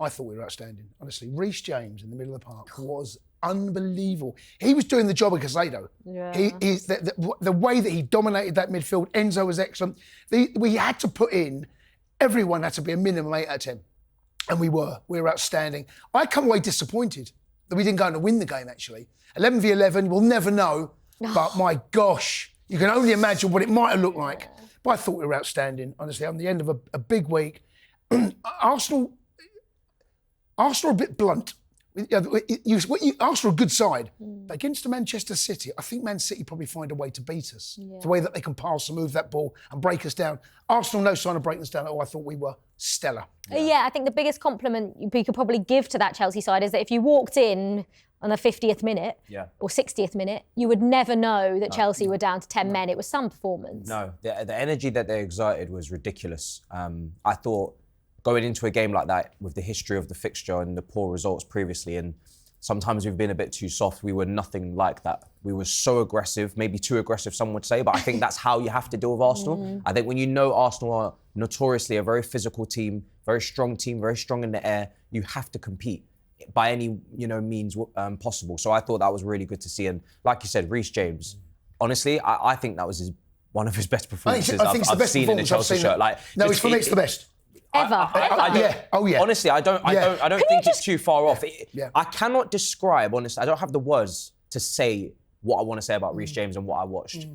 I thought we were outstanding, honestly. Reece James in the middle of the park was unbelievable. He was doing the job of Casado. Yeah. The way that he dominated that midfield, Enzo was excellent. We had to put in, everyone had to be a minimum 8 out of 10. And we were outstanding. I come away disappointed that we didn't go on to win the game, actually. 11 v 11, we'll never know. But my gosh, you can only imagine what it might have looked like. But I thought we were outstanding, honestly. On the end of a big week. Arsenal are a bit blunt. Arsenal are a good side. But against Manchester City, I think Man City probably find a way to beat us. Yeah. The way that they can pass and move that ball and break us down. Arsenal, no sign of breaking us down. Oh, I thought we were stellar. Yeah, I think the biggest compliment we could probably give to that Chelsea side is that if you walked in on the 50th minute or 60th minute, you would never know that Chelsea were down to 10 men. It was some performance. No, the energy that they exerted was ridiculous. I thought going into a game like that with the history of the fixture and the poor results previously, and sometimes we've been a bit too soft, we were nothing like that. We were so aggressive, maybe too aggressive, some would say, but I think that's how you have to deal with Arsenal. I think when you know Arsenal are notoriously a very physical team, very strong in the air, you have to compete by any means possible. So I thought that was really good to see. And like you said, Reece James, honestly, I think that was one of his best performances I've seen in a Chelsea shirt. For me, it's the best. Ever. Honestly, I don't think it's too far off. I cannot describe, honestly, I don't have the words to say what I want to say about Reece James and what I watched.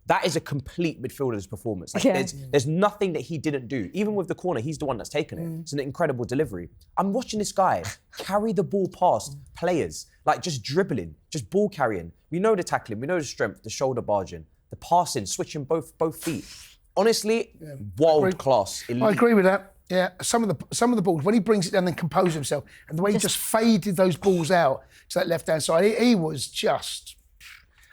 That is a complete midfielder's performance. There's nothing that he didn't do. Even with the corner, he's the one that's taken it. It's an incredible delivery. I'm watching this guy carry the ball past players, just dribbling, just ball carrying. We know the tackling, we know the strength, the shoulder barging, the passing, switching both feet. Honestly, world class. Elite. I agree with that. Yeah, some of the balls when he brings it down and composes himself, and the way he just faded those balls out to that left-hand side, he was just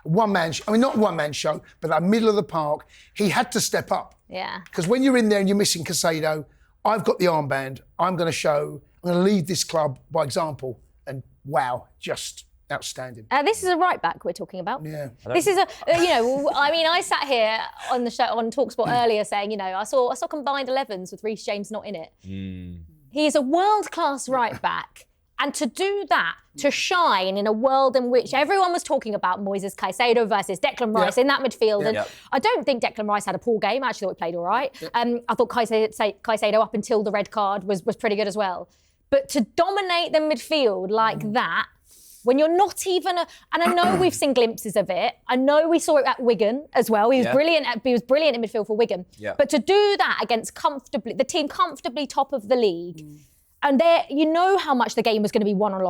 one-man. Not one-man show, but that middle of the park, he had to step up. Yeah. Because when you're in there and you're missing Casado, I've got the armband. I'm going to lead this club by example, and wow, just outstanding. This is a right back we're talking about. Yeah. This is I sat here on the show on talkSPORT earlier saying, I saw combined 11s with Reece James not in it. He is a world-class right back. And to do that, to shine in a world in which everyone was talking about Moises Caicedo versus Declan Rice in that midfield. And I don't think Declan Rice had a poor game. I actually thought he played all right. I thought Caicedo up until the red card was pretty good as well. But to dominate the midfield like that, when you're not even and I know we've seen glimpses of it. I know we saw it at Wigan as well. He was brilliant. He was brilliant in midfield for Wigan. Yeah. But to do that against the team comfortably top of the league, and there, how much the game was going to be won or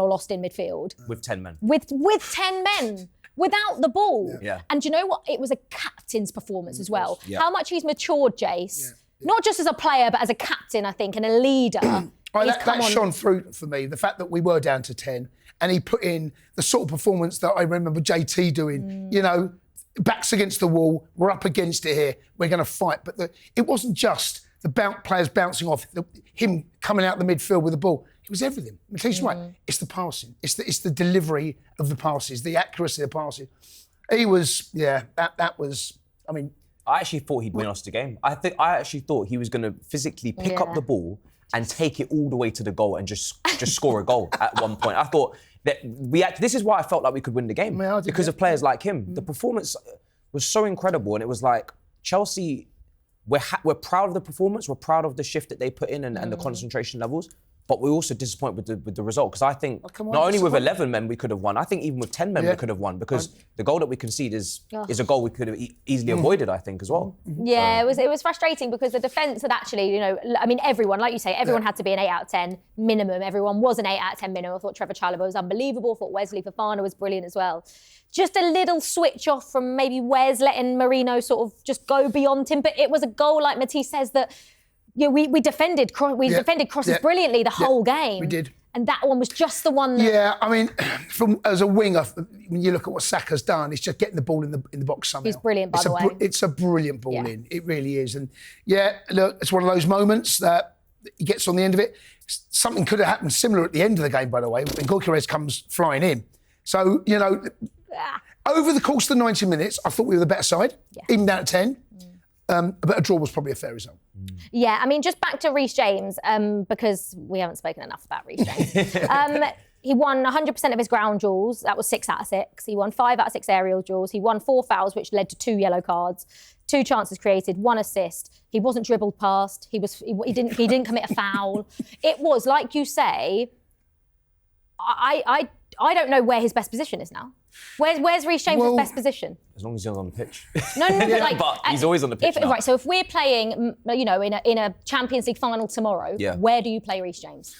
lost in midfield with 10 men. With 10 men. Without the ball. Yeah. And do you know what? It was a captain's performance as well. Yeah. How much he's matured, Jace. Yeah. Not just as a player, but as a captain, I think, and a leader. That shone through for me, the fact that we were down to 10 and he put in the sort of performance that I remember JT doing, backs against the wall, we're up against it here, we're going to fight. But it wasn't just the players bouncing off, him coming out the midfield with the ball. It was everything. Matisse right. It's the passing. It's the delivery of the passes, the accuracy of the passes. He was, that was, I actually thought he'd win us the game. I actually thought he was going to physically pick up the ball and take it all the way to the goal and just score a goal at one point. I thought that this is why I felt like we could win the game, because of players like him. The performance was so incredible, and it was like Chelsea, we're proud of the performance, we're proud of the shift that they put in and the concentration levels, but we're also disappointed with the result, because I think not only with 11 men we could have won, I think even with 10 men we could have won, because the goal that we concede is a goal we could have easily avoided, I think, as well. Yeah, it was frustrating because the defence had actually, everyone, like you say, everyone had to be an 8 out of 10 minimum. Everyone was an 8 out of 10 minimum. I thought Trevor Chalobah was unbelievable. I thought Wesley Fofana was brilliant as well. Just a little switch off from maybe Wes letting Marino sort of just go beyond him. But it was a goal, like Matisse says, that we defended crosses brilliantly the whole game. We did. And that one was just the one that... Yeah, as a winger, when you look at what Saka's done, it's just getting the ball in the box somehow. He's brilliant, by the way. It's a brilliant ball in. It really is. And look, it's one of those moments that he gets on the end of it. Something could have happened similar at the end of the game, by the way, when Gyökeres comes flying in. So, over the course of the 90 minutes, I thought we were the better side, even down at 10. But a draw was probably a fair result. Yeah, I mean, just back to Reece James, because we haven't spoken enough about Reece James. He won 100% of his ground duels. That was 6 out of 6. He won 5 out of 6 aerial duels. He won 4 fouls, which led to 2 yellow cards, 2 chances created, 1 assist. He wasn't dribbled past. He didn't commit a foul. It was, like you say, I don't know where his best position is now. Where's Reece James' best position? As long as he's on the pitch. No, like, but he's always on the pitch now. Right, so if we're playing, you know, in a Champions League final tomorrow, where do you play Reece James?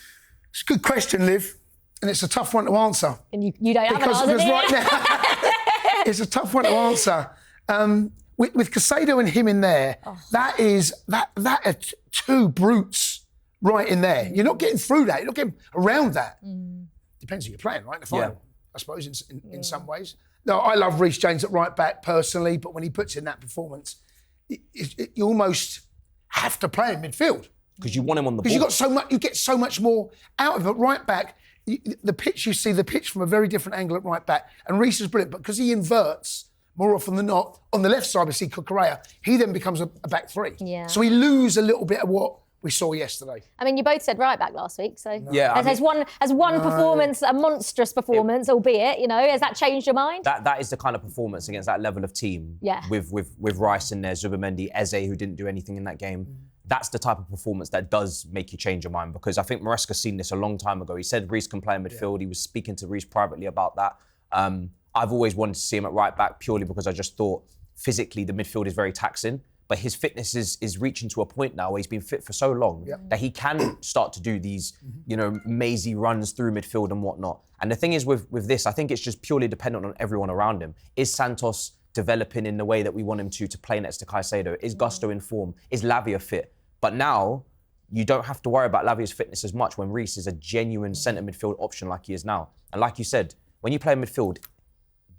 It's a good question, Liv, and it's a tough one to answer. And you don't have an answer, because right now, it's a tough one to answer. With Caicedo and him in there, that are 2 brutes right in there. You're not getting through that. You're not getting around that. Depends who you're playing, right? In the final, I suppose, in some ways. No, I love Reece James at right back personally, but when he puts in that performance, you almost have to play in midfield. Because you want him on the ball. Because you get so much more out of it. Right back, you see the pitch from a very different angle at right back. And Reece is brilliant, but because he inverts more often than not, on the left side we see Cucurella, he then becomes a back 3. Yeah. So we lose a little bit of what we saw yesterday. I mean, you both said right back last week, so as one performance, a monstrous performance, albeit, you know, has that changed your mind? That is the kind of performance against that level of team. Yeah. With Rice in there, Zubimendi, Eze, who didn't do anything in that game. That's the type of performance that does make you change your mind, because I think Maresca's seen this a long time ago. He said Reece can play in midfield. He was speaking to Reece privately about that. I've always wanted to see him at right back purely because I just thought physically the midfield is very taxing. But his fitness is reaching to a point now where he's been fit for so long that he can start to do these, you know, mazy runs through midfield and whatnot. And the thing is with this, I think it's just purely dependent on everyone around him. Is Santos developing in the way that we want him to play next to Caicedo? Is Gusto in form? Is Lavia fit? But now you don't have to worry about Lavia's fitness as much when Reece is a genuine centre midfield option like he is now. And like you said, when you play midfield,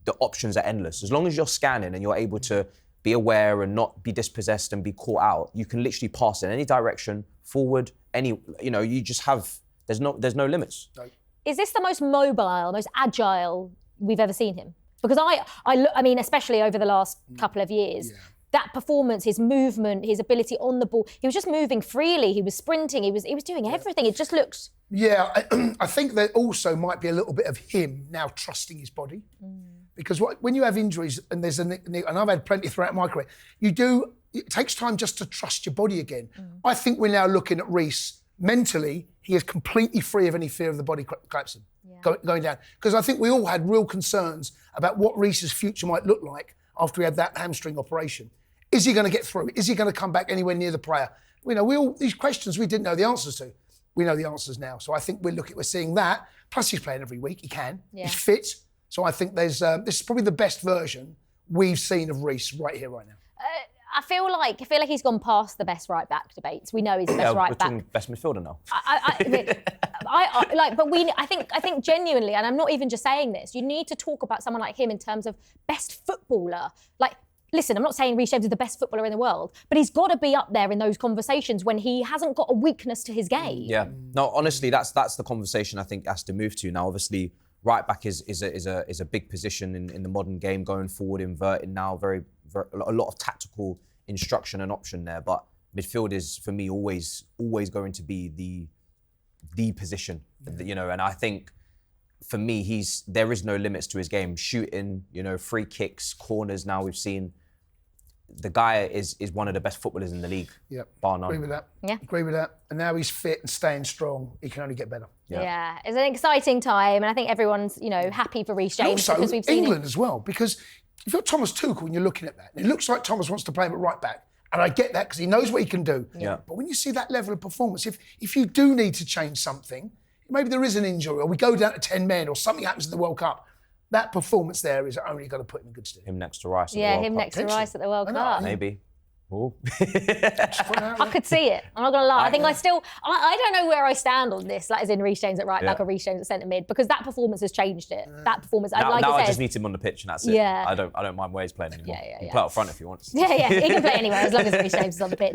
the options are endless. As long as you're scanning and you're able to be aware and not be dispossessed and be caught out, you can literally pass in any direction, forward, you just have, there's no limits. No. Is this the most mobile, most agile we've ever seen him? Because I mean, especially over the last couple of years, that performance, his movement, his ability on the ball, he was just moving freely, he was sprinting, he was doing everything. It just looks... Yeah, I think there also might be a little bit of him now trusting his body. Because when you have injuries, and there's and I've had plenty throughout my career, it takes time just to trust your body again. I think we're now looking at Reece, mentally, he is completely free of any fear of the body collapsing, going down. Because I think we all had real concerns about what Reece's future might look like after he had that hamstring operation. Is he going to get through? Is he going to come back anywhere near the player? These questions we didn't know the answers to. We know the answers now. So I think we're seeing that. Plus he's playing every week, he can. He's fit. So I think this is probably the best version we've seen of Reece right here, right now. I feel like he's gone past the best right back debates. We know he's the best right back. We're talking best midfielder now. I think genuinely, and I'm not even just saying this, you need to talk about someone like him in terms of best footballer. Like, listen, I'm not saying Reece James is the best footballer in the world, but he's got to be up there in those conversations when he hasn't got a weakness to his game. Yeah. No, honestly, that's the conversation I think has to move to now. Obviously, right back is a big position in the modern game, going forward, inverting now, very a lot of tactical instruction and option there. But midfield is, for me, always going to be the position, and I think for me, there is no limits to his game. Shooting, free kicks, corners. Now we've seen the guy is one of the best footballers in the league. Yeah, bar none. Agree with that. Yeah, agree with that. And now he's fit and staying strong. He can only get better. Yeah, it's an exciting time, and I think everyone's happy for Reece James and also because we've seen England as well. Because if you're Thomas Tuchel and you're looking at that, and it looks like Thomas wants to play him at right back, and I get that because he knows what he can do. Yeah. But when you see that level of performance, if you do need to change something, maybe there is an injury, or we go down to 10 men, or something happens in the World Cup, that performance there is only going to put him in good stead. Him next to Rice. Yeah, him next to Rice at the World Cup. Maybe. I could see it. I'm not going to lie. I think I don't know where I stand on this, like as in Reece James at right back or Reece James at centre mid, because that performance has changed it. That performance, now like I just need him on the pitch and that's it. I don't mind where he's playing anymore. He can play up front if he wants. Yeah, he can play anywhere as long as Reece James is on the pitch.